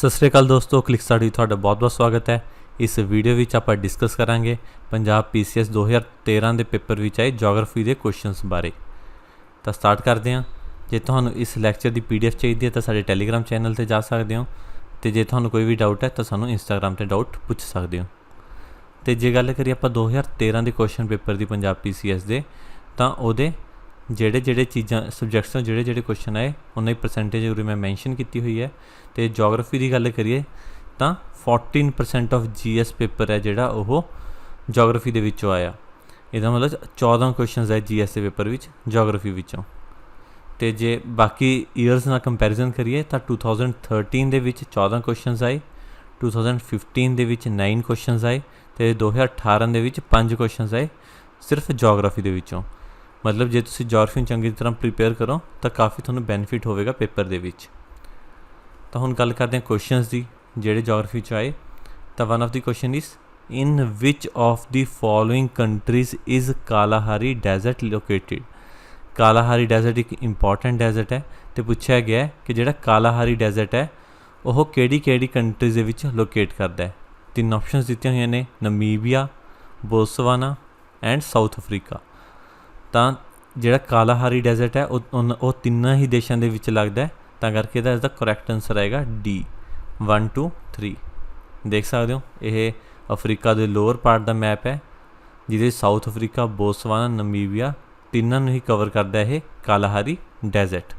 सत श्री अकाल दोस्तों, क्लिक स्टार्ट ਤੁਹਾਡਾ ਬਹੁਤ-ਬਹੁਤ ਸਵਾਗਤ ਹੈ। ਇਸ ਵੀਡੀਓ ਵਿੱਚ ਆਪਾਂ ਡਿਸਕਸ ਕਰਾਂਗੇ ਪੰਜਾਬ PCS 2013 ਦੇ ਪੇਪਰ ਵਿੱਚ ਆਏ ਜੀਓਗ੍ਰਾਫੀ ਦੇ ਕੁਐਸਚਨਸ ਬਾਰੇ। ਤਾਂ ਸਟਾਰਟ ਕਰਦੇ ਹਾਂ। ਜੇ ਤੁਹਾਨੂੰ ਇਸ ਲੈਕਚਰ ਦੀ PDF ਚਾਹੀਦੀ ਹੈ ਤਾਂ ਸਾਡੇ ਟੈਲੀਗ੍ਰਾਮ ਚੈਨਲ ਤੇ ਜਾ ਸਕਦੇ ਹੋ, ਤੇ ਜੇ ਤੁਹਾਨੂੰ ਕੋਈ ਵੀ ਡਾਊਟ ਹੈ ਤਾਂ ਸਾਨੂੰ ਇੰਸਟਾਗ੍ਰਾਮ ਤੇ ਡਾਊਟ ਪੁੱਛ ਸਕਦੇ ਹੋ। ਤੇ ਜੇ ਗੱਲ ਕਰੀਏ ਆਪਾਂ 2013 ਦੇ ਕੁਐਸਚਨ ਪੇਪਰ ਦੀ ਪੰਜਾਬ PCS ਦੇ, ਤਾਂ ਉਹਦੇ ਜਿਹੜੇ ਚੀਜ਼ਾਂ ਸਬਜੈਕਟਸ ਤੋਂ ਜਿਹੜੇ ਕੁਐਸਚਨ ਆਏ ਉਹਨਾਂ ਦੀ ਪਰਸੈਂਟੇਜ ਉਰੇ ਮੈਂ ਮੈਂਸ਼ਨ ਕੀਤੀ ਹੋਈ ਹੈ। ਤੇ ਜੀਓਗ੍ਰਾਫੀ ਦੀ ਗੱਲ ਕਰੀਏ ਤਾਂ 14% ਆਫ GS ਪੇਪਰ ਹੈ ਜਿਹੜਾ ਉਹ ਜੀਓਗ੍ਰਾਫੀ ਦੇ ਵਿੱਚੋਂ ਆਇਆ। ਇਹਦਾ ਮਤਲਬ 14 ਕੁਐਸਚਨਸ ਹੈ GS ਦੇ ਪੇਪਰ ਵਿੱਚ ਜੀਓਗ੍ਰਾਫੀ ਵਿੱਚੋਂ। ਤੇ ਜੇ ਬਾਕੀ ਈਅਰਸ ਨਾਲ ਕੰਪੈਰੀਜ਼ਨ ਕਰੀਏ ਤਾਂ 2013 ਦੇ ਵਿੱਚ 14 ਕੁਐਸਚਨਸ ਆਏ, 2015 ਦੇ ਵਿੱਚ 9 ਕੁਐਸਚਨਸ ਆਏ, ਤੇ 2018 ਦੇ ਵਿੱਚ 5 ਕੁਐਸਚਨਸ ਆਏ ਸਿਰਫ ਜੀਓਗ੍ਰਾਫੀ ਦੇ ਵਿੱਚੋਂ। ਮਤਲਬ ਜੇ ਤੁਸੀਂ ਜੀਓਗ੍ਰਾਫੀ ਨੂੰ ਚੰਗੀ ਤਰ੍ਹਾਂ ਪ੍ਰੀਪੇਅਰ ਕਰੋ ਤਾਂ ਕਾਫੀ ਤੁਹਾਨੂੰ ਬੈਨੀਫਿਟ ਹੋਵੇਗਾ ਪੇਪਰ ਦੇ ਵਿੱਚ। ਤਾਂ ਹੁਣ ਗੱਲ ਕਰਦੇ ਹਾਂ ਕੁਐਸਚਨਸ ਦੀ ਜਿਹੜੇ ਜੀਓਗ੍ਰਾਫੀ 'ਚ ਆਏ। ਤਾਂ one of the question is in which of the following countries is Kalahari desert located. Kalahari desert ਇੱਕ ਇੰਪੋਰਟੈਂਟ ਡੈਜ਼ਰਟ ਹੈ, ਅਤੇ ਪੁੱਛਿਆ ਗਿਆ ਕਿ ਜਿਹੜਾ ਕਾਲਾਹਾਰੀ ਡੈਜ਼ਰਟ ਹੈ ਉਹ ਕਿਹੜੀ ਕੰਟਰੀਜ਼ ਦੇ ਵਿੱਚ ਲੋਕੇਟ ਕਰਦਾ ਹੈ। 3 ਆਪਸ਼ਨਸ ਦਿੱਤੀਆਂ ਹੋਈਆਂ ਨੇ, Namibia, Botswana and south Africa. ਤਾਂ ਜਿਹੜਾ ਕਾਲਾਹਾਰੀ ਡੈਜ਼ਰਟ ਹੈ ਉਹ ਤਿੰਨਾਂ ਹੀ ਦੇਸ਼ਾਂ ਦੇ ਵਿੱਚ ਲੱਗਦਾ ਹੈ, ਤਾਂ ਕਰਕੇ ਇਹਦਾ ਇਸਦਾ ਕਰੈਕਟ ਆਨਸਰ ਆਏਗਾ D 1 2 3। ਦੇਖ ਸਕਦੇ ਹੋ ਇਹ ਅਫਰੀਕਾ ਦੇ ਲੋਅਰ ਪਾਰਟ ਦਾ ਮੈਪ ਹੈ, ਜਿਹਦੇ ਸਾਊਥ ਅਫਰੀਕਾ, ਬੋਤਸਵਾਨਾ, ਨਮੀਬੀਆ ਤਿੰਨਾਂ ਨੂੰ ਹੀ ਕਵਰ ਕਰਦਾ ਇਹ ਕਾਲਾਹਾਰੀ ਡੈਜ਼ਰਟ।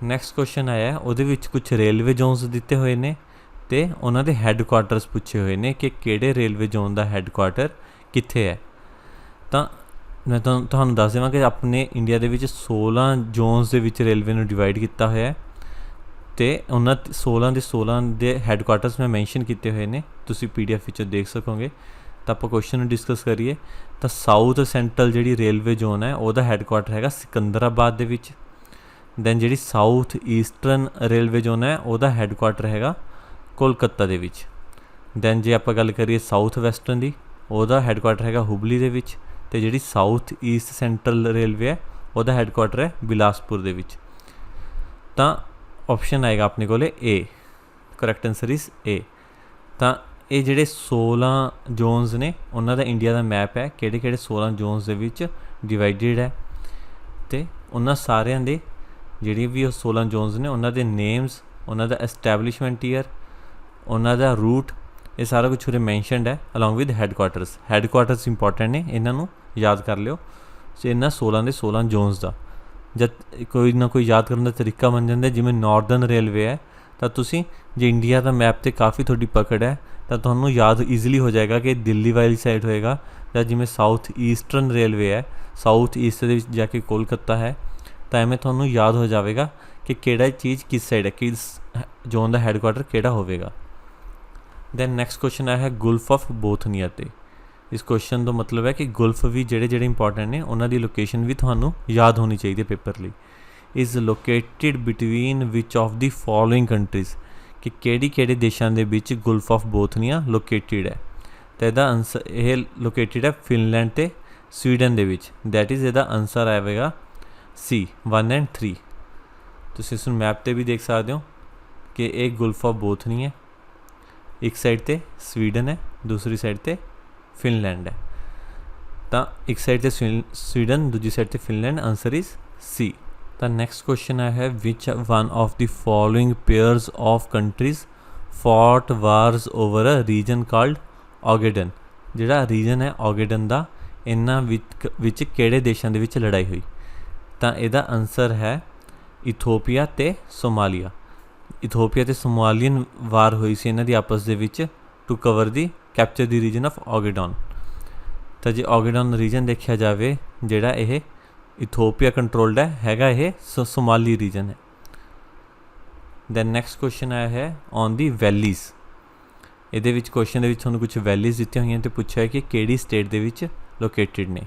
ਨੈਕਸਟ ਕੁਐਸਚਨ ਆਇਆ, ਉਹਦੇ ਵਿੱਚ ਕੁਛ ਰੇਲਵੇ ਜ਼ੋਨਸ ਦਿੱਤੇ ਹੋਏ ਨੇ ਅਤੇ ਉਹਨਾਂ ਦੇ ਹੈੱਡਕੁਆਟਰਸ ਪੁੱਛੇ ਹੋਏ ਨੇ ਕਿ ਕਿਹੜੇ ਰੇਲਵੇ ਜ਼ੋਨ ਦਾ ਹੈੱਡਕੁਆਟਰ ਕਿੱਥੇ ਹੈ। ਤਾਂ ਮੈਂ ਤੁਹਾਨੂੰ ਦੱਸ ਦੇਵਾਂ ਕਿ ਆਪਣੇ ਇੰਡੀਆ ਦੇ ਵਿੱਚ 16 ਜ਼ੋਨਸ ਦੇ ਵਿੱਚ ਰੇਲਵੇ ਨੂੰ ਡਿਵਾਈਡ ਕੀਤਾ ਹੋਇਆ ਹੈ, ਅਤੇ ਉਹਨਾਂ 16 ਦੇ ਹੈੱਡਕੁਆਟਰਸ ਮੈਂ ਮੈਂਸ਼ਨ ਕੀਤੇ ਹੋਏ ਨੇ, ਤੁਸੀਂ PDF ਵਿੱਚੋਂ ਦੇਖ ਸਕੋਗੇ। ਤਾਂ ਆਪਾਂ ਕੁਐਸਚਨ ਨੂੰ ਡਿਸਕਸ ਕਰੀਏ ਤਾਂ ਸਾਊਥ ਸੈਂਟਰਲ ਜਿਹੜੀ ਰੇਲਵੇ ਜ਼ੋਨ ਹੈ ਉਹਦਾ ਹੈੱਡਕੁਆਟਰ ਹੈਗਾ ਸਿਕੰਦਰਾਬਾਦ ਦੇ ਵਿੱਚ। ਦੈਨ ਜਿਹੜੀ ਸਾਊਥ ਈਸਟਰਨ ਰੇਲਵੇ ਜ਼ੋਨ ਹੈ ਉਹਦਾ ਹੈੱਡਕੁਆਟਰ ਹੈਗਾ ਕੋਲਕਾਤਾ ਦੇ ਵਿੱਚ। ਦੈਨ ਜੇ ਆਪਾਂ ਗੱਲ ਕਰੀਏ ਸਾਊਥ ਵੈਸਟਰਨ ਦੀ, ਉਹਦਾ ਹੈੱਡਕੁਆਟਰ ਹੈਗਾ ਹੁਬਲੀ ਦੇ ਵਿੱਚ, ਅਤੇ ਜਿਹੜੀ ਸਾਊਥ ਈਸਟ ਸੈਂਟਰਲ ਰੇਲਵੇ ਹੈ ਉਹਦਾ ਹੈੱਡਕੁਆਟਰ ਹੈ ਬਿਲਾਸਪੁਰ ਦੇ ਵਿੱਚ। ਤਾਂ ਆਪਸ਼ਨ ਆਏਗਾ ਆਪਣੇ ਕੋਲ A, correct answer is A। ਤਾਂ ਇਹ ਜਿਹੜੇ 16 ਜ਼ੋਨਸ ਨੇ ਉਹਨਾਂ ਦਾ ਇੰਡੀਆ ਦਾ ਮੈਪ ਹੈ, ਕਿਹੜੇ 16 ਜ਼ੋਨਸ ਦੇ ਵਿੱਚ ਡਿਵਾਈਡਡ ਹੈ, ਅਤੇ ਉਹਨਾਂ ਸਾਰਿਆਂ ਦੇ ਜਿਹੜੀ ਵੀ ਉਹ 16 ਜ਼ੋਨਸ ਨੇ ਉਹਨਾਂ ਦੇ ਨੇਮਸ, ਉਹਨਾਂ ਦਾ ਐਸਟੈਬਲਿਸ਼ਮੈਂਟ ਈਅਰ, ਉਹਨਾਂ ਦਾ ਰੂਟ, ਇਹ ਸਾਰਾ ਕੁਛ ਉਰੇ ਮੈਂਸ਼ਨਡ ਹੈ ਅਲੋਂਗ ਵਿਦ ਹੈੱਡਕੁਆਟਰਸ। ਹੈੱਡਕੁਆਟਰਸ ਇੰਪੋਰਟੈਂਟ ਨੇ, ਇਹਨਾਂ ਨੂੰ ਯਾਦ ਕਰ ਲਿਓ। ਸੋ ਇਹਨਾਂ 16 ਦੇ 16 ਜ਼ੋਨਸ ਦਾ ਜਦ ਕੋਈ ਨਾ ਕੋਈ ਯਾਦ ਕਰਨ ਦਾ ਤਰੀਕਾ ਬਣ ਜਾਂਦਾ। ਜਿਵੇਂ ਨਾਰਦਰਨ ਰੇਲਵੇ ਹੈ ਤਾਂ ਤੁਸੀਂ ਜੇ ਇੰਡੀਆ ਦਾ ਮੈਪ 'ਤੇ ਕਾਫੀ ਤੁਹਾਡੀ ਪਕੜ ਹੈ ਤਾਂ ਤੁਹਾਨੂੰ ਯਾਦ ਈਜ਼ੀਲੀ ਹੋ ਜਾਏਗਾ ਕਿ ਦਿੱਲੀ ਵਾਲੀ ਸਾਈਡ ਹੋਏਗਾ, ਜਾਂ ਜਿਵੇਂ ਸਾਊਥ ਈਸਟਰਨ ਰੇਲਵੇ ਹੈ, ਸਾਊਥ ਈਸਟ ਦੇ ਵਿੱਚ ਜਾ ਕੇ ਕੋਲਕਾਤਾ ਹੈ, ਤਾਂ ਐਵੇਂ ਤੁਹਾਨੂੰ ਯਾਦ ਹੋ ਜਾਵੇਗਾ ਕਿ ਕਿਹੜਾ ਚੀਜ਼ ਕਿਸ ਸਾਈਡ ਹੈ, ਕਿਸ ਜ਼ੋਨ ਦਾ ਹੈੱਡਕੁਆਟਰ ਕਿਹੜਾ ਹੋਵੇਗਾ। ਦੈਨ ਨੈਕਸਟ ਕੁਐਸਚਨ ਆਇਆ ਹੈ ਗੁਲਫ ਆਫ ਬੋਥਨੀਆ 'ਤੇ। ਇਸ ਕੁਐਸਚਨ ਤੋਂ ਮਤਲਬ ਹੈ ਕਿ ਗੁਲਫ ਵੀ ਜਿਹੜੇ ਇੰਪੋਰਟੈਂਟ ਨੇ ਉਹਨਾਂ ਦੀ ਲੋਕੇਸ਼ਨ ਵੀ ਤੁਹਾਨੂੰ ਯਾਦ ਹੋਣੀ ਚਾਹੀਦੀ ਹੈ ਪੇਪਰ ਲਈ। Is ਲੋਕੇਟਿਡ between which of the following countries, ਕਿ ਕਿਹੜੇ ਦੇਸ਼ਾਂ ਦੇ ਵਿੱਚ ਗੁਲਫ ਆਫ ਬੋਥਨੀਆ ਲੋਕੇਟਿਡ ਹੈ। ਤਾਂ ਇਹਦਾ ਆਨਸਰ ਇਹ ਲੋਕੇਟਿਡ ਹੈ ਫਿਨਲੈਂਡ ਅਤੇ ਸਵੀਡਨ ਦੇ ਵਿੱਚ। ਦੈਟ ਇਜ਼ ਇਹਦਾ ਆਨਸਰ ਆਵੇਗਾ C 1 ਐਂਡ 3। ਤੁਸੀਂ ਇਸ ਨੂੰ ਮੈਪ 'ਤੇ ਵੀ ਦੇਖ ਸਕਦੇ ਹੋ ਕਿ ਇਹ ਗੁਲਫ ਆਫ ਬੋਥਨੀ ਹੈ, ਇੱਕ ਸਾਈਡ 'ਤੇ ਸਵੀਡਨ ਹੈ, ਦੂਸਰੀ ਸਾਈਡ 'ਤੇ ਫਿਨਲੈਂਡ ਹੈ। ਤਾਂ ਇੱਕ ਸਾਈਡ 'ਤੇ ਸਵੀਡਨ, ਦੂਜੀ ਸਾਈਡ 'ਤੇ ਫਿਨਲੈਂਡ, ਆਨਸਰ ਇਜ਼ C। ਤਾਂ ਨੈਕਸਟ ਕੁਐਸਚਨ ਆਇਆ ਹੈ which one of the following pairs of countries fought wars over a region called Ogaden. ਜਿਹੜਾ ਰੀਜਨ ਹੈ ਓਗੇਡਨ ਦਾ, ਇਹਨਾਂ ਵਿੱਚ ਕਿਹੜੇ ਦੇਸ਼ਾਂ ਦੇ ਵਿੱਚ ਲੜਾਈ ਹੋਈ। ਤਾਂ ਇਹਦਾ ਆਨਸਰ ਹੈ ਇਥੋਪੀਆ ਅਤੇ ਸੋਮਾਲੀਆ। ਇਥੋਪੀਆ ਅਤੇ ਸੋਮਾਲੀਅਨ ਵਾਰ ਹੋਈ ਸੀ ਇਹਨਾਂ ਦੀ ਆਪਸ ਦੇ ਵਿੱਚ to cover the capture the reason of ਓਗੇਡਨ। ਤਾਂ ਜੇ ਓਗੇਡਨ ਰੀਜਨ ਦੇਖਿਆ ਜਾਵੇ ਜਿਹੜਾ ਇਹ ਇਥੋਪੀਆ ਕੰਟਰੋਲਡ ਹੈਗਾ, ਇਹ ਸੋਮਾਲੀ ਰੀਜਨ ਹੈ। ਦੈਨ ਨੈਕਸਟ ਕੁਐਸਚਨ ਆਇਆ ਹੈ ਔਨ ਦੀ ਵੈਲੀਜ਼। ਇਹਦੇ ਵਿੱਚ ਕੁਐਸਚਨ ਦੇ ਵਿੱਚ ਤੁਹਾਨੂੰ ਕੁਛ ਵੈਲੀਜ਼ ਦਿੱਤੀਆਂ ਹੋਈਆਂ ਅਤੇ ਪੁੱਛਿਆ ਹੈ ਕਿ ਕਿਹੜੀ ਸਟੇਟ ਦੇ ਵਿੱਚ ਲੋਕੇਟਿਡ ਨੇ।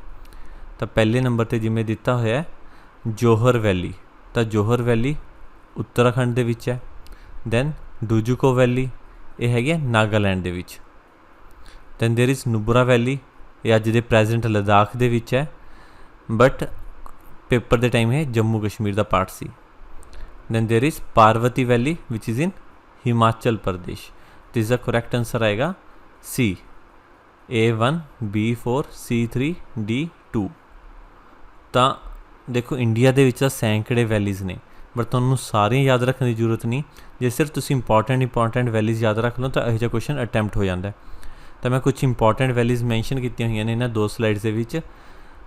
ਤਾਂ ਪਹਿਲੇ ਨੰਬਰ 'ਤੇ ਜਿਵੇਂ ਦਿੱਤਾ ਹੋਇਆ ਜੋਹਰ ਵੈਲੀ, ਤਾਂ ਜੋਹਰ ਵੈਲੀ ਉੱਤਰਾਖੰਡ ਦੇ ਵਿੱਚ ਹੈ। ਦੈਨ ਡੂਜੂਕੋ ਵੈਲੀ, ਇਹ ਹੈਗੀ ਹੈ ਨਾਗਾਲੈਂਡ ਦੇ ਵਿੱਚ। ਦੈਨ ਦੇਰ ਇਜ਼ ਨੁਬਰਾ ਵੈਲੀ, ਇਹ ਅੱਜ ਦੇ ਪ੍ਰੈਜ਼ੈਂਟ ਲੱਦਾਖ ਦੇ ਵਿੱਚ ਹੈ, ਬਟ ਪੇਪਰ ਦੇ ਟਾਈਮ ਇਹ ਜੰਮੂ ਕਸ਼ਮੀਰ ਦਾ ਪਾਰਟ ਸੀ। Then there is Parvati valley which is in Himachal Pradesh. तो इसका करेक्ट आंसर आएगा सी, A1 B4 C3 D2। ਤਾਂ ਦੇਖੋ ਇੰਡੀਆ ਦੇ ਵਿੱਚ ਤਾਂ ਸੈਂਕੜੇ ਵੈਲੀਜ਼ ਨੇ, ਬਟ ਤੁਹਾਨੂੰ ਸਾਰੀਆਂ ਯਾਦ ਰੱਖਣ ਦੀ ਜ਼ਰੂਰਤ ਨਹੀਂ। ਜੇ ਸਿਰਫ ਤੁਸੀਂ ਇੰਪੋਰਟੈਂਟ ਵੈਲੀਜ਼ ਯਾਦ ਰੱਖ ਲਓ ਤਾਂ ਇਹੋ ਜਿਹਾ ਕੁਐਸਚਨ ਅਟੈਂਪਟ ਹੋ ਜਾਂਦਾ। ਤਾਂ ਮੈਂ ਕੁਝ ਇੰਪੋਰਟੈਂਟ ਵੈਲੀਜ਼ ਮੈਂਸ਼ਨ ਕੀਤੀਆਂ ਹੋਈਆਂ ਨੇ ਇਹਨਾਂ 2 ਸਲਾਈਡਸ ਦੇ ਵਿੱਚ,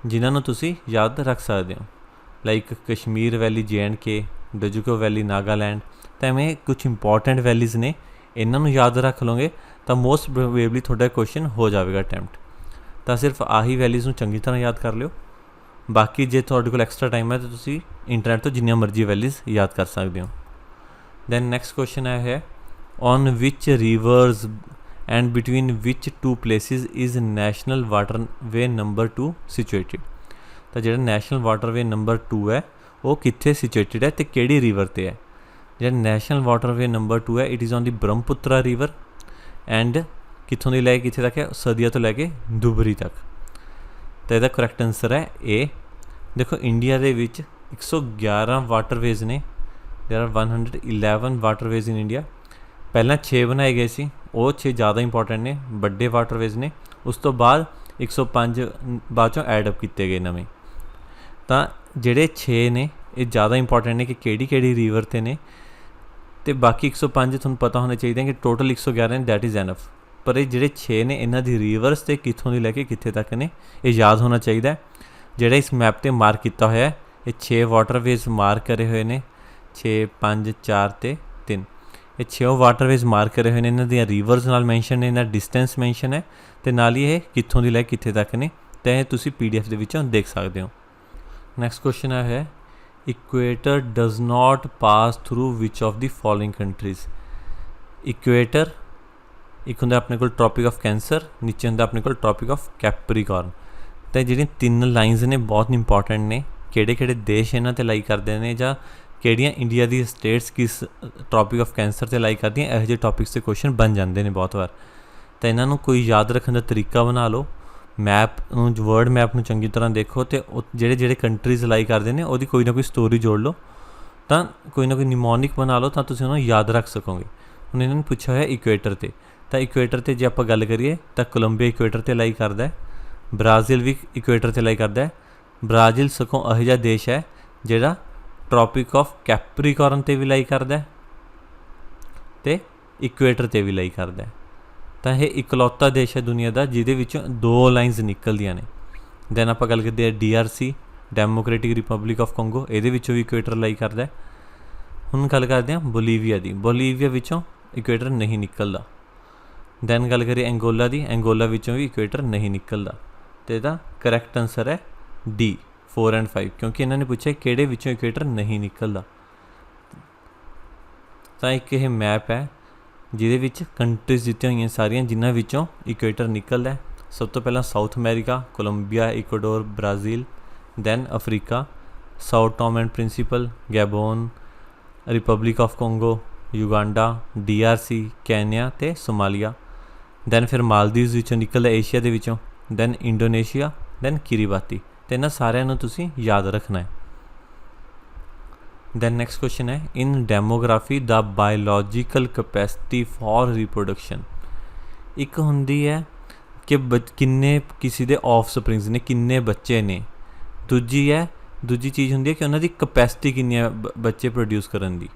ਜਿਨ੍ਹਾਂ ਨੂੰ ਤੁਸੀਂ ਯਾਦ ਰੱਖ ਸਕਦੇ ਹੋ, ਲਾਈਕ ਕਸ਼ਮੀਰ ਵੈਲੀ J&K, ਡਜੂਕੋ ਵੈਲੀ ਨਾਗਾਲੈਂਡ। ਤਾਂ ਐਵੇਂ ਕੁਝ ਇੰਪੋਰਟੈਂਟ ਵੈਲੀਜ਼ ਨੇ, ਇਹਨਾਂ ਨੂੰ ਯਾਦ ਰੱਖ ਲਓਗੇ ਤਾਂ ਮੋਸਟ ਪ੍ਰੋਬੇਬਲੀ ਤੁਹਾਡਾ ਕੁਐਸਚਨ ਹੋ ਜਾਵੇਗਾ ਅਟੈਂਪਟ। ਤਾਂ ਸਿਰਫ ਆਹੀ ਵੈਲੀਜ਼ ਨੂੰ ਚੰਗੀ ਤਰ੍ਹਾਂ ਯਾਦ ਕਰ ਲਿਓ। ਬਾਕੀ ਜੇ ਤੁਹਾਡੇ ਕੋਲ ਐਕਸਟਰਾ ਟਾਈਮ ਹੈ ਤਾਂ ਤੁਸੀਂ ਇੰਟਰਨੈਟ ਤੋਂ ਜਿੰਨੀਆਂ ਮਰਜ਼ੀ ਵੈਲੀਜ਼ ਯਾਦ ਕਰ ਸਕਦੇ ਹੋ। ਦੈਨ ਨੈਕਸਟ ਕੁਐਸਚਨ ਹੈ on which rivers and between which 2 places is national waterway number 2 situated. ਤਾਂ ਜਿਹੜਾ ਨੈਸ਼ਨਲ ਵਾਟਰਵੇ ਨੰਬਰ 2 ਹੈ ਉਹ ਕਿੱਥੇ ਸਿਚੁਏਟਿਡ ਹੈ ਅਤੇ ਕਿਹੜੀ ਰਿਵਰ 'ਤੇ ਹੈ। ਜਿਹੜਾ ਨੈਸ਼ਨਲ ਵਾਟਰਵੇ ਨੰਬਰ 2 ਹੈ it is on the Brahmaputra river and ਕਿੱਥੋਂ ਦੀ ਲੈ ਕੇ ਕਿੱਥੇ ਤੱਕ ਹੈ, ਸਦੀਆਂ ਤੋਂ ਲੈ ਕੇ ਧੁਬਰੀ ਤੱਕ। ਤਾਂ ਇਹਦਾ ਕਰੈਕਟ ਆਨਸਰ ਹੈ ਏ। ਦੇਖੋ ਇੰਡੀਆ ਦੇ ਵਿੱਚ 111 ਵਾਟਰਵੇਜ਼ ਨੇ, ਦੇਰ ਆਰ 111 ਵਾਟਰਵੇਜ਼ ਇਨ ਇੰਡੀਆ। ਪਹਿਲਾਂ 6 ਬਣਾਏ ਗਏ ਸੀ, ਉਹ 6 ਜ਼ਿਆਦਾ ਇੰਪੋਰਟੈਂਟ ਨੇ, ਵੱਡੇ ਵਾਟਰਵੇਜ਼ ਨੇ। ਉਸ ਤੋਂ ਬਾਅਦ 105 ਬਾਅਦ 'ਚੋਂ ਐਡ ਅਪ ਕੀਤੇ ਗਏ ਨਵੇਂ। ਤਾਂ ਜਿਹੜੇ 6 ਨੇ ਇਹ ਜ਼ਿਆਦਾ ਇੰਪੋਰਟੈਂਟ ਨੇ ਕਿ ਕਿਹੜੀ ਰਿਵਰ 'ਤੇ ਨੇ, ਅਤੇ ਬਾਕੀ 105 ਤੁਹਾਨੂੰ ਪਤਾ ਹੋਣਾ ਚਾਹੀਦਾ ਕਿ ਟੋਟਲ 111 ਨੇ, ਦੈਟ ਇਜ਼ ਐਨਫ। ਪਰ ਇਹ ਜਿਹੜੇ 6 ਨੇ ਇਹਨਾਂ ਦੀ ਰਿਵਰਸ ਅਤੇ ਕਿੱਥੋਂ ਦੀ ਲੈ ਕੇ ਕਿੱਥੇ ਤੱਕ ਨੇ ਇਹ ਯਾਦ ਹੋਣਾ ਚਾਹੀਦਾ। ਜਿਹੜਾ ਇਸ ਮੈਪ 'ਤੇ ਮਾਰਕ ਕੀਤਾ ਹੋਇਆ ਇਹ 6 ਵਾਟਰਵੇਜ਼ ਮਾਰਕ ਕਰੇ ਹੋਏ ਨੇ, 6 5 4 ਅਤੇ 3। ਇਹ 6 ਵਾਟਰਵੇਜ਼ ਮਾਰਕ ਕਰੇ ਹੋਏ ਨੇ, ਇਹਨਾਂ ਦੀਆਂ ਰਿਵਰਸ ਨਾਲ ਮੈਂਸ਼ਨ ਨੇ, ਇਹਨਾਂ ਡਿਸਟੈਂਸ ਮੈਂਸ਼ਨ ਹੈ ਅਤੇ ਨਾਲ ਹੀ ਇਹ ਕਿੱਥੋਂ ਦੀ ਲੈ ਕੇ ਕਿੱਥੇ ਤੱਕ ਨੇ। ਤਾਂ ਇਹ ਤੁਸੀਂ PDF ਦੇ ਵਿੱਚੋਂ ਦੇਖ ਸਕਦੇ ਹੋ। ਨੈਕਸਟ ਕੁਐਸਚਨ ਹੈ equator does not pass through which of the following countries. Equator ਇੱਕ ਹੁੰਦਾ ਆਪਣੇ ਕੋਲ ਟ੍ਰੋਪਿਕ ਆਫ ਕੈਂਸਰ, ਨੀਚੇ ਹੁੰਦਾ ਆਪਣੇ ਕੋਲ ਟ੍ਰੋਪਿਕ ਆਫ ਕੈਪਰੀਕੋਰਨ। ਤਾਂ ਜਿਹੜੀਆਂ 3 ਲਾਈਨਸ ਨੇ ਬਹੁਤ ਇੰਪੋਰਟੈਂਟ ਨੇ, ਕਿਹੜੇ ਦੇਸ਼ ਇਹਨਾਂ 'ਤੇ ਲਾਈ ਕਰਦੇ ਨੇ ਜਾਂ ਕਿਹੜੀਆਂ ਇੰਡੀਆ ਦੀ ਸਟੇਟਸ ਕਿਸ ਟ੍ਰੋਪਿਕ ਆਫ ਕੈਂਸਰ 'ਤੇ ਲਾਈ ਕਰਦੀਆਂ, ਇਹੋ ਜਿਹੇ ਟੌਪਿਕਸ 'ਤੇ ਕੁਐਸਚਨ ਬਣ ਜਾਂਦੇ ਨੇ ਬਹੁਤ ਵਾਰ। ਤਾਂ ਇਹਨਾਂ ਨੂੰ ਕੋਈ ਯਾਦ ਰੱਖਣ ਦਾ ਤਰੀਕਾ ਬਣਾ ਲਓ, ਮੈਪ ਨੂੰ ਵਰਡ ਮੈਪ ਨੂੰ ਚੰਗੀ ਤਰ੍ਹਾਂ ਦੇਖੋ ਅਤੇ ਜਿਹੜੇ ਕੰਟਰੀਜ਼ ਲਾਈ ਕਰਦੇ ਨੇ ਉਹਦੀ ਕੋਈ ਨਾ ਕੋਈ ਸਟੋਰੀ ਜੋੜ ਲਓ, ਤਾਂ ਕੋਈ ਨਾ ਕੋਈ ਨਿਮੋਨਿਕ ਬਣਾ ਲਓ ਤਾਂ ਤੁਸੀਂ ਉਹਨੂੰ ਯਾਦ ਰੱਖ ਸਕੋਗੇ। ਹੁਣ ਇਹਨਾਂ ਨੂੰ ਪੁੱਛਿਆ ਹੋਇਆ ਇਕੁਏਟਰ 'ਤੇ, ਤਾਂ ਇਕੁਏਟਰ 'ਤੇ ਜੇ ਆਪਾਂ ਗੱਲ ਕਰੀਏ ਤਾਂ ਕੋਲੰਬੀਆ ਇਕੁਏਟਰ 'ਤੇ ਲਾਈ ਕਰਦਾ, ਬ੍ਰਾਜ਼ੀਲ ਵੀ ਇਕੁਏਟਰ 'ਤੇ ਲਾਈ ਕਰਦਾ। ਬ੍ਰਾਜ਼ੀਲ ਸਗੋਂ ਇਹੋ ਜਿਹਾ ਦੇਸ਼ ਹੈ ਜਿਹੜਾ ਟ੍ਰੋਪਿਕ ਆਫ ਕੈਪਰੀਕੋਰਨ 'ਤੇ ਵੀ ਲਾਈ ਕਰਦਾ ਅਤੇ ਇਕੁਏਟਰ 'ਤੇ ਵੀ ਲਾਈ ਕਰਦਾ। ਤਾਂ ਇਹ ਇਕਲੌਤਾ ਦੇਸ਼ ਹੈ ਦੁਨੀਆ ਦਾ ਜਿਹਦੇ ਵਿੱਚੋਂ 2 ਲਾਈਨਸ ਨਿਕਲਦੀਆਂ ਨੇ। ਦੈਨ ਆਪਾਂ ਗੱਲ ਕਰਦੇ ਹਾਂ DRC, ਡੈਮੋਕ੍ਰੈਟਿਕ ਰਿਪਬਲਿਕ ਆਫ ਕੰਗੋ, ਇਹਦੇ ਵਿੱਚੋਂ ਵੀ ਇਕੁਏਟਰ ਲਾਈ ਕਰਦਾ। ਹੁਣ ਗੱਲ ਕਰਦੇ ਹਾਂ ਬੋਲੀਵੀਆ ਦੀ, ਬੋਲੀਵੀਆ ਵਿੱਚੋਂ ਇਕੁਏਟਰ ਨਹੀਂ ਨਿਕਲਦਾ। ਦੈਨ ਗੱਲ ਕਰੀਏ ਐਂਗੋਲਾ ਦੀ, ਐਂਗੋਲਾ ਵਿੱਚੋਂ ਵੀ ਇਕੁਏਟਰ ਨਹੀਂ ਨਿਕਲਦਾ। ਅਤੇ ਇਹਦਾ ਕਰੈਕਟ ਆਨਸਰ ਹੈ D 4 ਐਂਡ 5, ਕਿਉਂਕਿ ਇਹਨਾਂ ਨੇ ਪੁੱਛਿਆ ਕਿਹੜੇ ਵਿੱਚੋਂ ਇਕੁਏਟਰ ਨਹੀਂ ਨਿਕਲਦਾ। ਤਾਂ ਇੱਕ ਇਹ ਮੈਪ ਹੈ ਜਿਹਦੇ ਵਿੱਚ ਕੰਟਰੀਜ਼ ਦਿੱਤੀਆਂ ਹੋਈਆਂ ਸਾਰੀਆਂ ਜਿਨ੍ਹਾਂ ਵਿੱਚੋਂ ਇਕੁਏਟਰ ਨਿਕਲਦਾ। ਸਭ ਤੋਂ ਪਹਿਲਾਂ South America, Colombia, Ecuador, Brazil. Then Africa, Sao Tome and Principe, Gabon, Republic of Congo, Uganda, DRC, Kenya ਅਤੇ ਸੋਮਾਲੀਆ। ਦੈਨ ਫਿਰ ਮਾਲਦੀਵਜ਼ ਵਿੱਚੋਂ ਨਿਕਲਦਾ ਏਸ਼ੀਆ ਦੇ ਵਿੱਚੋਂ। Then Indonesia, then Kiribati. ਅਤੇ ਇਹਨਾਂ ਸਾਰਿਆਂ ਨੂੰ ਤੁਸੀਂ ਯਾਦ ਰੱਖਣਾ ਹੈ। ਦੈਨ ਨੈਕਸਟ ਕੁਐਸਚਨ ਹੈ ਇਨ ਡੈਮੋਗ੍ਰਾਫੀ ਦਾ ਬਾਇਓਲੋਜੀਕਲ ਕਪੈਸਿਟੀ ਫॉर ਰੀਪਰੋਡਕਸ਼ਨ। ਇੱਕ ਹੁੰਦੀ ਹੈ ਕਿ ਕਿੰਨੇ ਕਿਸੇ ਦੇ ਆਫ ਸਪਰਿੰਗਸ ਨੇ, ਕਿੰਨੇ ਬੱਚੇ ਨੇ। ਦੂਜੀ ਚੀਜ਼ ਹੁੰਦੀ ਹੈ ਕਿ ਉਹਨਾਂ ਦੀ ਕਪੈਸਿਟੀ ਕਿੰਨੀ ਹੈ ਬੱਚੇ ਪ੍ਰੋਡਿਊਸ ਕਰਨ ਦੀ।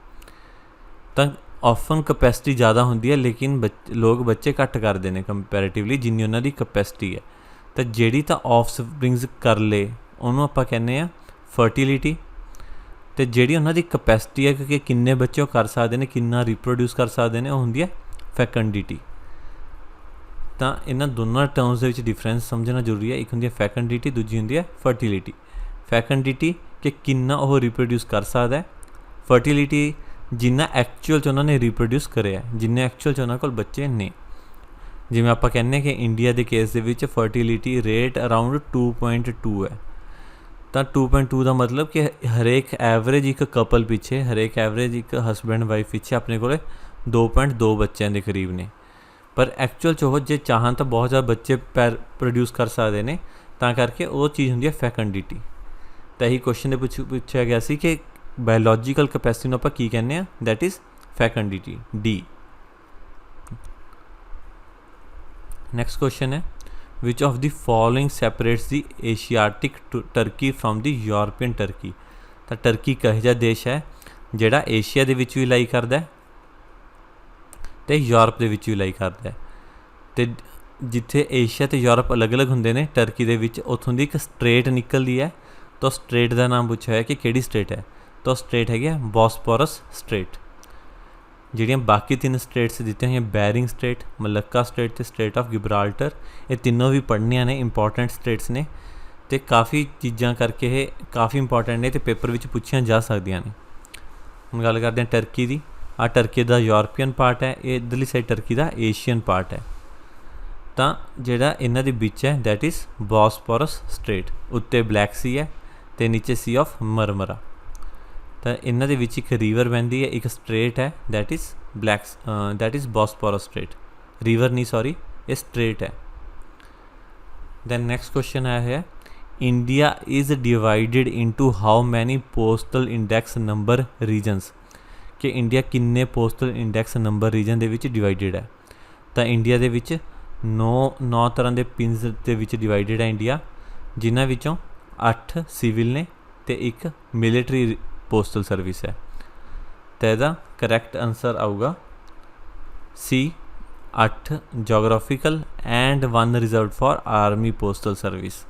ਤਾਂ ਆਫਨ ਕਪੈਸਿਟੀ ਜ਼ਿਆਦਾ ਹੁੰਦੀ ਹੈ ਲੇਕਿਨ ਲੋਕ ਬੱਚੇ ਘੱਟ ਕਰਦੇ ਨੇ ਕੰਪੈਰੇਟਿਵਲੀ ਜਿੰਨੀ ਉਹਨਾਂ ਦੀ ਕਪੈਸਿਟੀ ਹੈ। ਤਾਂ ਜਿਹੜੀ ਤਾਂ ਆਫ ਸਪਰਿੰਗਸ ਕਰ ਲਏ ਉਹਨੂੰ ਆਪਾਂ ਕਹਿੰਦੇ ਹਾਂ ਫਰਟੀਲਿਟੀ। ਅਤੇ ਜਿਹੜੀ ਉਹਨਾਂ ਦੀ ਕਪੈਸਿਟੀ ਹੈ ਕਿ ਕਿੰਨੇ ਬੱਚੇ ਉਹ ਕਰ ਸਕਦੇ ਨੇ, ਕਿੰਨਾ ਰੀਪਰੋਡਿਊਸ ਕਰ ਸਕਦੇ ਨੇ, ਉਹ ਹੁੰਦੀ ਹੈ ਫੈਕੰਡਿਟੀ। ਤਾਂ ਇਹਨਾਂ ਦੋਨਾਂ ਟਰਮਸ ਦੇ ਵਿੱਚ ਡਿਫਰੈਂਸ ਸਮਝਣਾ ਜ਼ਰੂਰੀ ਹੈ। ਇੱਕ ਹੁੰਦੀ ਹੈ ਫੈਕੰਡਿਟੀ, ਦੂਜੀ ਹੁੰਦੀ ਹੈ ਫਰਟੀਲਿਟੀ। ਫੈਕੰਡਿਟੀ ਕਿ ਕਿੰਨਾ ਉਹ ਰੀਪਰੋਡਿਊਸ ਕਰ ਸਕਦਾ, ਫਰਟੀਲਿਟੀ ਜਿੰਨਾ ਐਕਚੁਅਲ 'ਚ ਉਹਨਾਂ ਨੇ ਰੀਪਰੋਡਿਊਸ ਕਰਿਆ, ਜਿੰਨੇ ਐਕਚੁਅਲ 'ਚ ਉਹਨਾਂ ਕੋਲ ਬੱਚੇ ਨੇ। ਜਿਵੇਂ ਆਪਾਂ ਕਹਿੰਦੇ ਹਾਂ ਕਿ ਇੰਡੀਆ ਦੇ ਕੇਸ ਦੇ ਵਿੱਚ ਫਰਟੀਲਿਟੀ ਰੇਟ ਅਰਾਊਂਡ 2.2 ਹੈ। ਤਾਂ 2.2 ਦਾ ਮਤਲਬ ਕਿ ਹਰੇਕ ਐਵਰੇਜ ਇੱਕ ਕਪਲ ਪਿੱਛੇ, ਹਰੇਕ ਐਵਰੇਜ ਇੱਕ ਹਸਬੈਂਡ ਵਾਈਫ ਪਿੱਛੇ ਆਪਣੇ ਕੋਲ 2.2 ਬੱਚਿਆਂ ਦੇ ਕਰੀਬ ਨੇ। ਪਰ ਐਕਚੁਅਲ 'ਚ ਉਹ ਜੇ ਚਾਹਣ ਤਾਂ ਬਹੁਤ ਜ਼ਿਆਦਾ ਬੱਚੇ ਪ੍ਰੋਡਿਊਸ ਕਰ ਸਕਦੇ ਨੇ, ਤਾਂ ਕਰਕੇ ਉਹ ਚੀਜ਼ ਹੁੰਦੀ ਹੈ ਫੈਕੰਡਿਟੀ। ਤਾਂ ਇਹੀ ਕੁਐਸਚਨ ਦੇ ਪੁੱਛਿਆ ਗਿਆ ਸੀ ਕਿ ਬਾਇਓਲੋਜੀਕਲ ਕਪੈਸਿਟੀ ਨੂੰ ਆਪਾਂ ਕੀ ਕਹਿੰਦੇ ਹਾਂ, that is fecundity D. Next question है which of the following separates the Asiatic Turkey from the European Turkey. तो टर्की एक इहो जिहा देश है जिहड़ा एशिया दे विच भी लाई करदा है ते यूरोप दे विच भी लाई करदा है। ते जिथे एशिया ते यूरोप अलग अलग हुंदे ने टर्की दे विच उत्थों दी एक स्ट्रेट निकलदी है। तो स्ट्रेट का नाम पूछा है कि किहड़ी स्ट्रेट है, तो स्ट्रेट है बॉस्पोरस स्ट्रेट। ਜਿਹੜੀਆਂ बाकी 3 स्टेट्स ਦਿੱਤੀਆਂ ਹੋਈਆਂ बैरिंग स्टेट, मलक्का स्टेट ਤੇ स्टेट ऑफ गिब्राल्टर, ये तीनों भी पढ़नियां ने, इंपॉर्टेंट स्टेट्स ने ਤੇ काफ़ी चीज़ां करके ये काफ़ी इंपॉर्टेंट ने ते पेपर विच पुछियां जा सकदियां ने। हुण गल करदे हां टर्की दी। आ टर्की दा यूरोपियन पार्ट है, ये इधरली साइड टर्की दा एशियन पार्ट है। तो जिहड़ा इन्हां दे विच है दैट इज़ बॉस्पोरस स्ट्रेट, उत्ते ब्लैक सी है ते नीचे सी ऑफ मरमरा। तो इन्हां दे विच एक रिवर बहंदी है, एक स्ट्रेट है that is Bosporus straight. River नहीं सॉरी, ये स्ट्रेट है। दैन नेक्स्ट क्वेश्चन आया है India is divided into how many postal index number reasons, कि इंडिया किन्ने पोस्टल इंडैक्स नंबर रीजन दे विच डिवाइडेड है। तो इंडिया दे विच 9 तरह के पिन्स दे विच डिवाइडेड है इंडिया, जिन्हां विचों 8 सिविल ने ते एक मिलिटरी पोस्टल सर्विस है। तो यदा करैक्ट आंसर आऊगा C 8 geographical and 1 reserve for army postal service.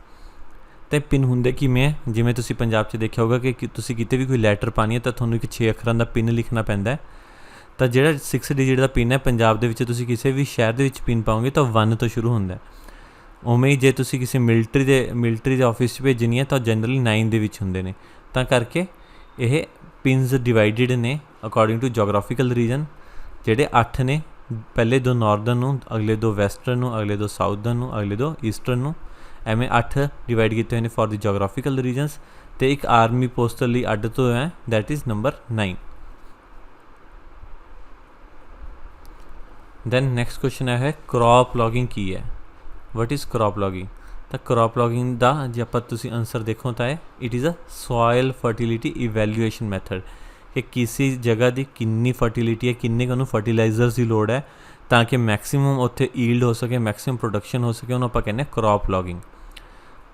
तो पिन हुंदे किवें, जिवें तुसीं पंजाब 'च देखिया होगा कि तुसीं किते भी कोई लैटर पानी है तो तुहानूं एक 6 अखरां दा पिन लिखना पैंदा है। तो जिहड़ा 6 डिजिट का पिन है पंजाब दे विच तुसीं किसी भी शहर दे विच पिन पाओगे तो 1 तो शुरू हुंदा है। उवें ही जे तुसीं किसी मिलिटरी दे ऑफिस 'च भेजनी है तो जनरली 9 दे विच हुंदे ने। तां करके यह पिन्स डिवाइडेड ने अकॉर्डिंग टू जोग्राफिकल रीजन। जिहड़े 8 ने, पहले 2 नॉर्दर्न नूं, अगले 2 वैसटर्न नूं, अगले 2 साउदर्न नूं, अगले 2 ईस्टर्न नूं, एवें 8 डिवाइड किए हुए हैं फॉर द जोग्राफिकल रीजनस। तो एक आर्मी पोस्टल लिए अड्ड तो है that is number 9। Then next question है क्रॉप लॉगिंग की है, वट इज़ क्रॉप लॉगिंग। तो क्रॉप लॉगिंग का जे आप आंसर देखो तो है it is a soil fertility evaluation method, कि किसी जगह की किन्नी फर्टिलिटी है, किन्ने को फर्टिलाइजर्स की लोड़ है ताकि मैक्सीमम उत्थे ईल्ड हो सके, मैक्सीमम प्रोडक्शन हो सके, उन्होंने आप कहने crop logging.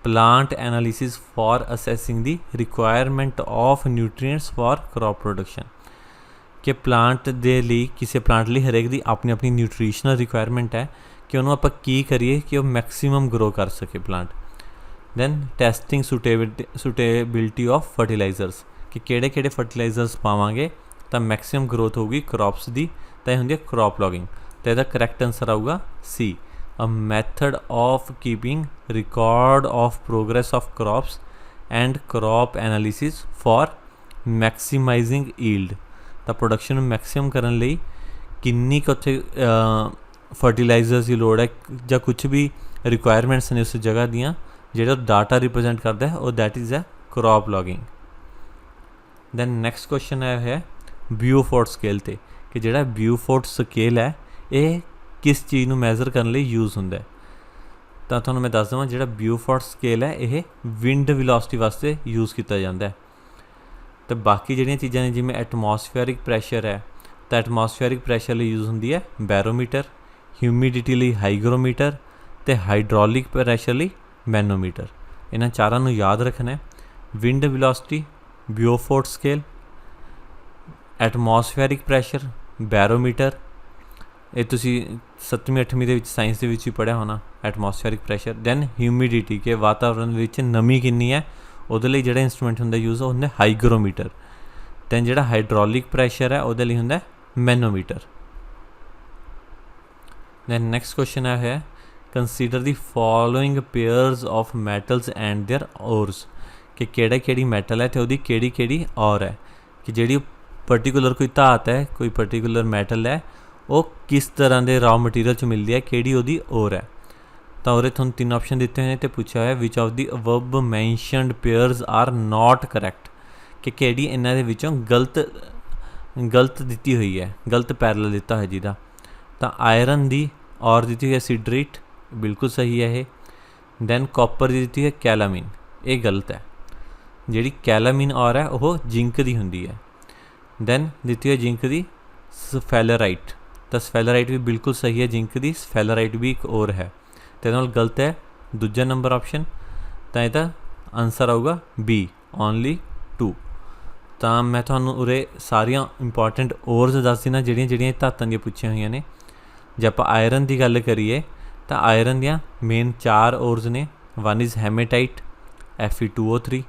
Plant analysis for assessing the requirement of nutrients for crop production, कि प्लांट दे लिए किसी प्लांट लिए हरेक दी अपनी अपनी न्यूट्रीशनल रिक्वायरमेंट है कि उन्होंने आप की करिए कि वह मैक्सीमम ग्रो कर सके plant. Then testing suitability of fertilisers, कि किहड़े फर्टिलाइजर्स पावांगे तो मैक्सीमम ग्रोथ होगी क्रॉप्स की, तो यह होंगी क्रॉप लॉगिंग। तो यदा करैक्ट आंसर आऊगा C a method of keeping record of progress of crops and crop analysis for maximising yield. तो प्रोडक्शन मैक्सीमम करने लई किन्नी क उत्थे फर्टिलाइजर्स की लोड़ है या कुछ भी रिक्वायरमेंट्स ने उस जगह दियाँ जो डाटा रिप्रजेंट करता है, और that is a crop logging. Then next question है ब्यूफोर्ड स्केल ते, कि जिहड़ा ब्यूफोर्ड स्केल है ये किस चीज़ नूं मैजर करने लई यूज़ हुंदा है। तो तुहानूं मैं दस देवां जिहड़ा ब्यूफोर्ड स्केल है ये विंड वेलोसिटी वास्ते यूज़ किया जाता है। तो बाकी जिहड़ियां चीज़ां ने जिवें एटमोसफेयरिक प्रैशर है, तो एटमोसफेयरिक प्रैशर लई यूज़ हुंदी है बैरोमीटर, ह्यूमिडिटी लई हाईग्रोमीटर, तो हाइड्रोलिक प्रैशर लई मैनोमीटर। इन्हां चारां नूं याद रखना है, wind velocity, Beaufort scale, atmospheric pressure, barometer. ये तुसी 7वीं 8वीं दे साइंस दे विच भी पढ़िया होना एटमोसफेयरिक प्रैशर। दैन ह्यूमिडिटी, के वातावरण विच नमी किन्नी है उहदे लई जिहड़ा इंस्ट्रूमेंट हुंदा यूज़ वो हुंदा हाईग्रोमीटर। दैन जिहड़ा हाइड्रोलिक प्रैशर है उहदे लई हुंदा मैनोमीटर। दैन नैक्सट क्वेश्चन है consider the following pairs of metals and their ores, कि केड़ी मैटल है तो उहदी केड़ी और है, कि जिहड़ी पर्टिकुलर कोई धात है, कोई पर्टिकुलर मैटल है, वो किस तरह के रॉ मटीरियल च मिलती है, केड़ी उहदी ओर है। तो उहदे तुहानूं 3 ऑप्शन दिते हुए हैं तो पूछा है which of the above mentioned pairs are not correct, कि केड़ी इन्हां दे विचों गलत दिती हुई है, गलत पैरल दिता है जिहदा। तो आयरन दी और दिती हुई है सिडरेट, बिल्कुल सही है ये। दैन कॉपर दी दिती है कैलामीन, ये गलत है। जिहड़ी कैलामीन और है वह जिंक दी हुंदी है। दैन दिती है जिंक दी ਸਫੈਲਰਾਈਟ। ਤਾਂ ਸਫੈਲਰਾਈਟ ਵੀ ਬਿਲਕੁਲ ਸਹੀ ਹੈ ਜਿੰਕ ਦੀ, ਸਫੈਲਰਾਈਟ ਵੀ ਇੱਕ ਹੋਰ ਹੈ। ਤੇ ਨਾਲ ਗਲਤ ਹੈ ਦੂਜਾ ਨੰਬਰ ਆਪਸ਼ਨ। ਤਾਂ ਇਹਦਾ ਆਨਸਰ ਆਊਗਾ ਬੀ, ਓਨਲੀ 2। ਤਾਂ ਮੈਂ ਤੁਹਾਨੂੰ ਉਰੇ ਸਾਰੀਆਂ ਇੰਪੋਰਟੈਂਟ ਓਰਸ ਦੱਸ ਦੇਣਾ ਜਿਹੜੀਆਂ ਧਾਤਾਂ ਦੀਆਂ ਪੁੱਛੀਆਂ ਹੋਈਆਂ ਨੇ। ਜੇ ਆਪਾਂ ਆਇਰਨ ਦੀ ਗੱਲ ਕਰੀਏ ਤਾਂ ਆਇਰਨ ਦੀਆਂ ਮੇਨ 4 ਓਰਸ ਨੇ। 1 ਇਜ਼ ਹੈਮੇਟਾਈਟ, Fe2O3।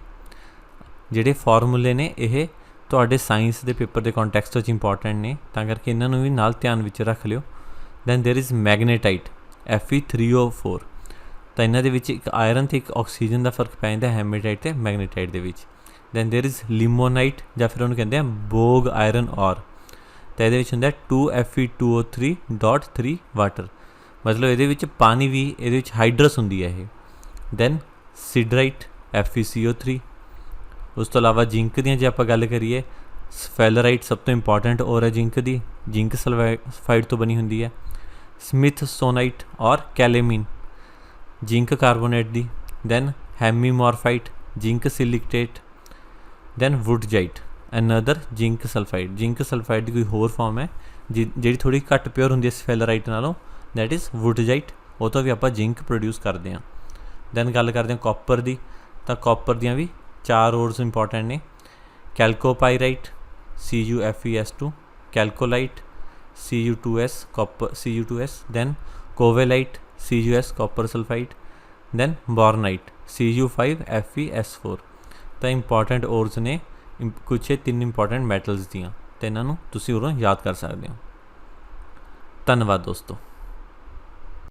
ਜਿਹੜੇ ਫਾਰਮੂਲੇ ਨੇ ਇਹ ਤੁਹਾਡੇ ਸਾਇੰਸ ਦੇ ਪੇਪਰ ਦੇ ਕੰਟੈਕਸਟ ਵਿੱਚ ਇੰਪੋਰਟੈਂਟ ਨੇ, ਤਾਂ ਕਰਕੇ ਇਹਨਾਂ ਨੂੰ ਵੀ ਨਾਲ ਧਿਆਨ ਵਿੱਚ ਰੱਖ ਲਿਓ। Then there is magnetite, Fe3O4। ਤਾਂ ਇਹਨਾਂ ਦੇ ਵਿੱਚ ਇੱਕ ਆਇਰਨ ਅਤੇ ਇੱਕ ਆਕਸੀਜਨ ਦਾ ਫਰਕ ਪੈ ਜਾਂਦਾ ਹੈਮੇਟਾਈਟ ਅਤੇ ਮੈਗਨੇਟਾਈਟ ਦੇ ਵਿੱਚ। ਦੈਨ ਦੇਰ ਇਜ਼ ਲਿਮੋਨਾਈਟ, ਜਾਂ ਫਿਰ ਉਹਨੂੰ ਕਹਿੰਦੇ ਆ ਬੋਗ ਆਇਰਨ ਔਰ। ਤਾਂ ਇਹਦੇ ਵਿੱਚ ਹੁੰਦਾ 2Fe2O3.3 ਵਾਟਰ, ਮਤਲਬ ਇਹਦੇ ਵਿੱਚ ਪਾਣੀ ਵੀ, ਇਹਦੇ ਵਿੱਚ ਹਾਈਡਰਸ ਹੁੰਦੀ ਹੈ ਇਹ। Then siderite, FeCO3। ਉਸ ਤੋਂ ਇਲਾਵਾ ਜਿੰਕ ਦੀਆਂ ਜੇ ਆਪਾਂ ਗੱਲ ਕਰੀਏ, ਸਫੈਲਰਾਈਟ ਸਭ ਤੋਂ ਇੰਪੋਰਟੈਂਟ ਔਰ ਹੈ ਜਿੰਕ ਦੀ, ਜਿੰਕ ਸਲਫਾਈਡ ਤੋਂ ਬਣੀ ਹੁੰਦੀ ਹੈ। ਸਮਿਥਸੋਨਾਈਟ ਔਰ ਕੈਲੇਮੀਨ, ਜਿੰਕ ਕਾਰਬੋਨੇਟ ਦੀ। Then hemimorphite, zinc silicate. Then wurtzite, another zinc sulphide. Zinc sulphide ਦੀ ਕੋਈ ਹੋਰ ਫਾਰਮ ਹੈ ਜਿਹੜੀ ਥੋੜ੍ਹੀ ਘੱਟ ਪਿਓਰ ਹੁੰਦੀ ਹੈ ਸਫੈਲਰਾਈਟ ਨਾਲੋਂ, ਦੈਟ ਇਜ਼ ਵੁਡਜਾਈਟ। ਉਹ ਤੋਂ ਵੀ ਆਪਾਂ ਜਿੰਕ ਪ੍ਰੋਡਿਊਸ ਕਰਦੇ ਹਾਂ। ਦੈਨ ਗੱਲ ਕਰਦੇ ਹਾਂ ਕਾਪਰ ਦੀ, ਤਾਂ ਕਾਪਰ ਦੀਆਂ ਵੀ 4 ਓਰਸ ਇੰਪੋਰਟੈਂਟ ਨੇ। Chalcopyrite, CuFeS2। Chalcocite, Cu2S, copper Cu2S। Then covellite, CuS, copper sulphide. Then bornite, Cu5FeS4। ਤਾਂ ਇੰਪੋਰਟੈਂਟ ਓਰਸ ਨੇ ਕੁਛ 3 ਇੰਪੋਰਟੈਂਟ ਮੈਟਲਸ ਦੀਆਂ, ਅਤੇ ਇਹਨਾਂ ਨੂੰ ਤੁਸੀਂ ਉਰੋਂ ਯਾਦ ਕਰ ਸਕਦੇ ਹੋ। ਧੰਨਵਾਦ ਦੋਸਤੋ।